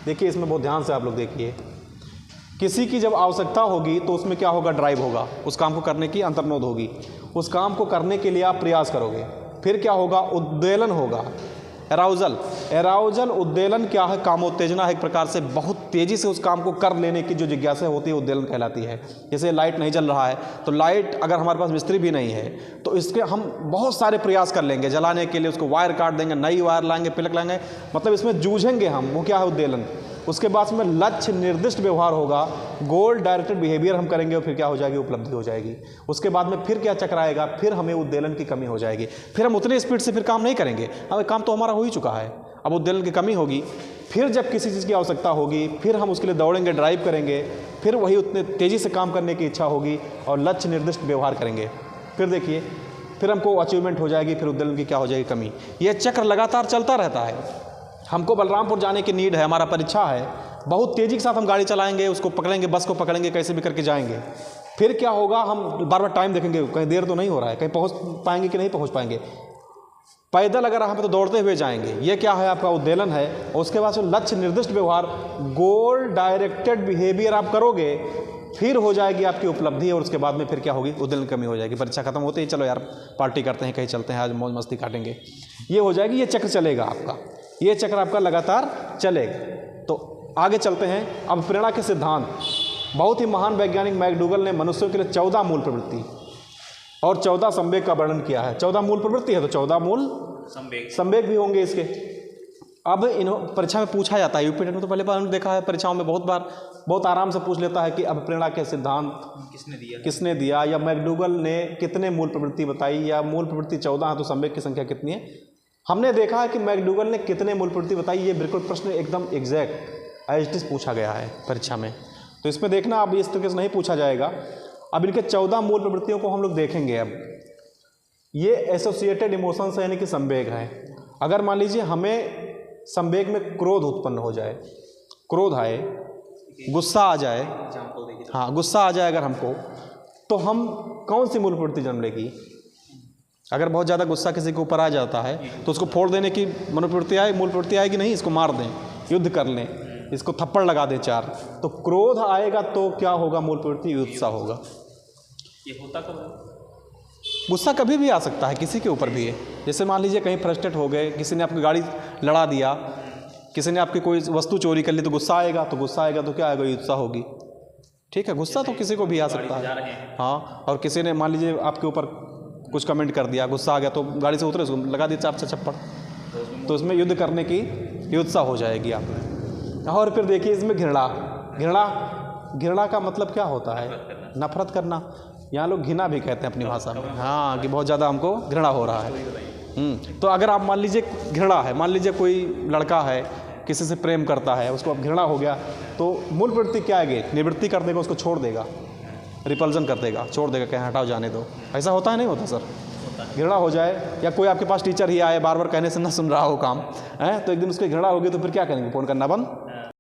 देखिए इसमें बहुत ध्यान से आप लोग देखिए, किसी की जब आवश्यकता होगी तो उसमें क्या होगा, ड्राइव होगा, उस काम को करने की अंतर्नोद होगी, उस काम को करने के लिए आप प्रयास करोगे, फिर क्या होगा, उद्वेलन होगा, एराउजल। एराउजल उद्वेलन क्या है, कामोत्तेजना है, एक प्रकार से बहुत तेज़ी से उस काम को कर लेने की जो जिज्ञासा होती है उद्वेलन कहलाती है। जैसे लाइट नहीं जल रहा है तो लाइट, अगर हमारे पास मिस्त्री भी नहीं है तो इसके हम बहुत सारे प्रयास कर लेंगे जलाने के लिए, उसको वायर काट देंगे, नई वायर लाएंगे, प्लग लाएंगे, मतलब इसमें जूझेंगे हम, वो क्या है, उद्वेलन। उसके बाद में लक्ष्य निर्दिष्ट व्यवहार होगा, गोल डायरेक्टेड बिहेवियर हम करेंगे और फिर क्या हो जाएगी, उपलब्धि हो जाएगी। उसके बाद में फिर क्या चक्र आएगा, फिर हमें उद्वेलन की कमी हो जाएगी, फिर हम उतने स्पीड से फिर काम नहीं करेंगे, अब काम तो हमारा हो ही चुका है, अब उद्वेलन की कमी होगी। फिर जब किसी चीज़ की आवश्यकता होगी फिर हम उसके लिए दौड़ेंगे, ड्राइव करेंगे, फिर वही उतने तेज़ी से काम करने की इच्छा होगी और लक्ष्य निर्दिष्ट व्यवहार करेंगे, फिर देखिए फिर हमको अचीवमेंट हो जाएगी, फिर उद्वेलन की क्या हो जाएगी, कमी। ये चक्र लगातार चलता रहता है। हमको बलरामपुर जाने की नीड है, हमारा परीक्षा है, बहुत तेज़ी के साथ हम गाड़ी चलाएंगे, उसको पकड़ेंगे, बस को पकड़ेंगे, कैसे भी करके जाएंगे। फिर क्या होगा, हम बार बार टाइम देखेंगे, कहीं देर तो नहीं हो रहा है, कहीं पहुंच पाएंगे कि नहीं पहुंच पाएंगे। पैदल अगर हम तो दौड़ते हुए जाएंगे, ये क्या है, आपका उद्वेलन है। और उसके बाद लक्ष्य निर्दिष्ट व्यवहार, गोल डायरेक्टेड बिहेवियर आप करोगे, फिर हो जाएगी आपकी उपलब्धि, और उसके बाद में फिर क्या होगी, उद्वेलन कमी हो जाएगी। परीक्षा खत्म होते ही चलो यार पार्टी करते हैं, कहीं चलते हैं, आज मौज मस्ती काटेंगे, ये हो जाएगी। ये चक्र चलेगा आपका, ये चक्र आपका लगातार चलेगा। तो आगे चलते हैं। अब प्रेरणा के सिद्धांत, बहुत ही महान वैज्ञानिक मैकडूगल ने मनुष्यों के लिए 14 मूल प्रवृत्ति और 14 संवेग का वर्णन किया है। 14 मूल प्रवृत्ति है तो 14 मूल संवेग भी होंगे इसके। अब इन परीक्षा में पूछा जाता है, यूपीटेट में तो पहले बार देखा है, परीक्षाओं में बहुत बार बहुत आराम से पूछ लेता है कि अब प्रेरणा के सिद्धांत किसने दिया, या मैकडूगल ने कितने मूल प्रवृत्ति बताई, या मूल प्रवृत्ति 14 है तो संवेग की संख्या कितनी है। हमने देखा है कि मैकडूगल ने कितने मूल प्रवृत्ति बताई, ये बिल्कुल प्रश्न एकदम एग्जैक्ट एज इट इज पूछा गया है परीक्षा में। तो इसमें देखना, अब इस तरीके से नहीं पूछा जाएगा। अब इनके 14 मूल प्रवृत्तियों को हम लोग देखेंगे। अब ये एसोसिएटेड इमोशंस है, यानी कि संवेग है। अगर मान लीजिए हमें संवेग में क्रोध उत्पन्न हो जाए, क्रोध आए, गुस्सा आ जाए, हाँ गुस्सा आ जाए अगर हमको, तो हम कौन सी मूल प्रवृत्ति जन्म लेगी। अगर बहुत ज़्यादा गुस्सा किसी के ऊपर आ जाता है तो उसको फोड़ देने की मूल प्रवृत्ति आएगी, नहीं, इसको मार दें, युद्ध कर लें, इसको थप्पड़ लगा दें 4। तो क्रोध आएगा तो क्या होगा, मूल प्रवृत्ति उत्साह होगा। ये होता कब है? गुस्सा कभी भी आ सकता है, किसी के ऊपर भी है। जैसे मान लीजिए कहीं फ्रस्ट्रेट हो गए, किसी ने आपकी गाड़ी लड़ा दिया, किसी ने आपकी कोई वस्तु चोरी कर ली, तो गुस्सा आएगा, तो क्या आएगा, उत्साह होगी। ठीक है, गुस्सा तो किसी को भी आ सकता है। हाँ, और किसी ने मान लीजिए आपके ऊपर कुछ कमेंट कर दिया, गुस्सा आ गया तो गाड़ी से उतरे, उसको लगा दिया 4 चप्पड़, तो उसमें युद्ध करने की उत्साह हो जाएगी आप में। और फिर देखिए इसमें घृणा का मतलब क्या होता है, नफरत करना। यहाँ लोग घृणा भी कहते हैं अपनी भाषा में, हाँ, कि बहुत ज़्यादा हमको घृणा हो रहा है। तो अगर आप मान लीजिए घृणा है, मान लीजिए कोई लड़का है किसी से प्रेम करता है, उसको अब घृणा हो गया, तो मूल प्रवृत्ति क्या आएगी, निवृत्ति कर देगा, उसको छोड़ देगा, रिपल्जन कर देगा, छोड़ देगा, कहीं हटाओ जाने दो। ऐसा होता है, नहीं होता सर? घृणा हो जाए, या कोई आपके पास टीचर ही आए, बार बार कहने से ना सुन रहा हो काम है, तो एक दिन उसकी घृणा होगी तो फिर क्या करेंगे, फ़ोन करना बंद